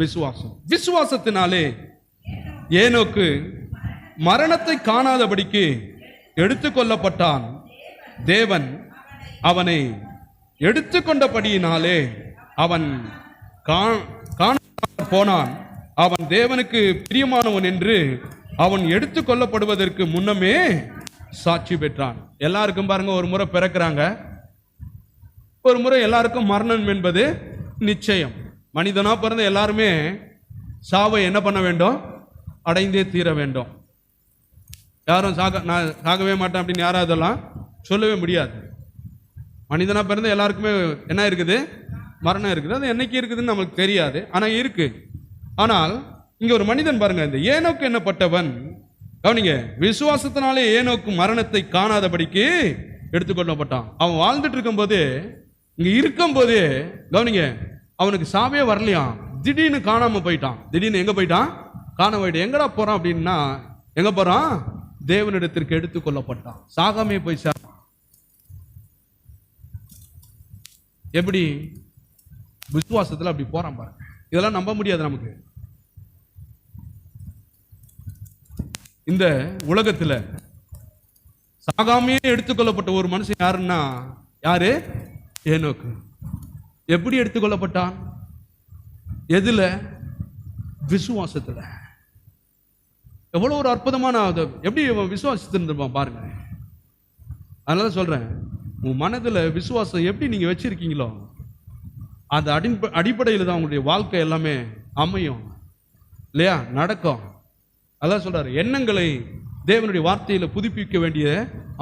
விசுவாசம். விசுவாசத்தினாலே ஏனோக்கு மரணத்தை காணாதபடிக்கு எடுத்துக்கொள்ளப்பட்டான். தேவன் அவனை எடுத்துக்கொண்டபடியினாலே அவன் காணாமல் போனான். அவன் தேவனுக்கு பிரியமானவன் என்று அவன் எடுத்துக்கொள்ளப்படுவதற்கு முன்னமே சாட்சி பெற்றான். எல்லாருக்கும் பாருங்க, ஒரு முறை பிறக்கிறாங்க, ஒரு முறை எல்லாருக்கும் மரணம் என்பது நிச்சயம். மனிதனா பிறந்த எல்லாருமே சாவை என்ன பண்ண வேண்டும்? அடைந்தே தீர வேண்டும். யாரும் நான் சாகவே மாட்டேன் அப்படின்னு யாராவது அதெல்லாம் சொல்லவே முடியாது. மனிதனா பிறந்த எல்லாருக்குமே என்ன இருக்குது? மரணம் இருக்குது. அது என்னைக்கு இருக்குதுன்னு நமக்கு தெரியாது, ஆனா இருக்கு. ஆனால் இங்க ஒரு மனிதன் பாருங்க, இந்த ஏனோக்கு என்னப்பட்டவன், கவனிங்க, விசுவாசத்தினாலே ஏனோக்கு மரணத்தை காணாதபடிக்கு எடுத்துக்கொள்ளப்பட்டான். அவன் வாழ்ந்துட்டு இருக்கும்போது, இங்க இருக்கும்போது கவனிங்க, அவனுக்கு சாவே வரலையாம். திடீர்னு காணாம போயிட்டான். திடீர்னு எங்க போயிட்டான்? காணாம போயிட்டான். எங்கடா போறான் அப்படின்னா, எங்க போறான்? தேவனிடத்திற்கு எடுத்துக்கொள்ளப்பட்டான். சாகாமே போய் எப்படி? விசுவாசத்துல அப்படி போறான் பாருங்க. இதெல்லாம் நம்ப முடியாது நமக்கு. இந்த உலகத்துல சாகாமையே எடுத்துக்கொள்ளப்பட்ட ஒரு மனுஷன் யாருன்னா யாரு? ஏனோக்கு. எப்படி எடுத்துக்கொள்ளப்பட்டான்? எதுல? விசுவாசத்துல. எவ்வளவு ஒரு அற்புதமான, எப்படி விசுவாசத்திருப்பான் பாருங்க. அதனால சொல்றேன், உன் மனதுல விசுவாசம் எப்படி நீங்க வச்சிருக்கீங்களோ அந்த அடிப்படையில் தான் உங்களுடைய வாழ்க்கை எல்லாமே அமையும் இல்லையா? நடக்கும். அதான் சொல்றாரு, எண்ணங்களை தேவனுடைய வார்த்தையில புதுப்பிக்க வேண்டிய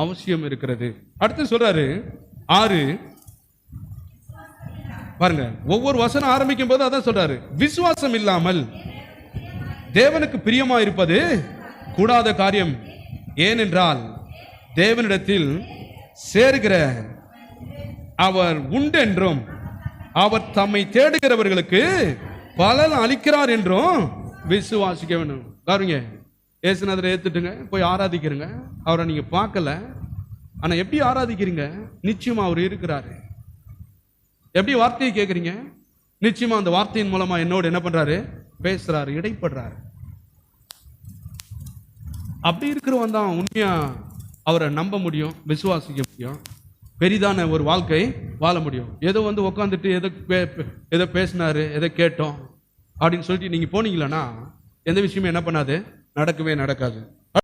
அவசியம் இருக்கிறது. அடுத்து சொல்றாரு 6 பாருங்க, ஒவ்வொரு வசனம் ஆரம்பிக்கும் போது அதான் சொல்றாரு, விசுவாசம் இல்லாமல் தேவனுக்கு பிரியமா இருப்பது கூடாத காரியம். ஏனென்றால் தேவனிடத்தில் சேருகிற அவர் உண்டென்றும் அவர் தம்மை தேடுகிறவர்களுக்கு பலன் அளிக்கிறார் என்றும் விசுவாசிக்க வேண்டும். பாருங்க, இயேசுநாதரை ஏத்துட்டுங்க, போய் ஆராதிக்கிறீங்க. அவரை நீங்க பார்க்கல, ஆனா எப்படி ஆராதிக்கிறீங்க? நிச்சயமா அவர் இருக்கிறாரு. எப்படி வார்த்தையை கேட்குறீங்க? நிச்சயமா அந்த வார்த்தையின் மூலமா என்னோடு என்ன பண்றாரு? பேசுறாரு, இடைப்படுறாரு. அப்படி இருக்கிறவன் தான் உண்மையா அவரை நம்ப முடியும், விசுவாசிக்க முடியும், பெரிதான ஒரு வாழ்க்கை வாழ முடியும். ஏதோ உட்காந்துட்டு எதோ பேசினாரு, எதை கேட்டோம் அப்படின்னு சொல்லிட்டு நீங்க போனீங்களா, எந்த விஷயமும் என்ன பண்ணாது? நடக்கவே நடக்காது.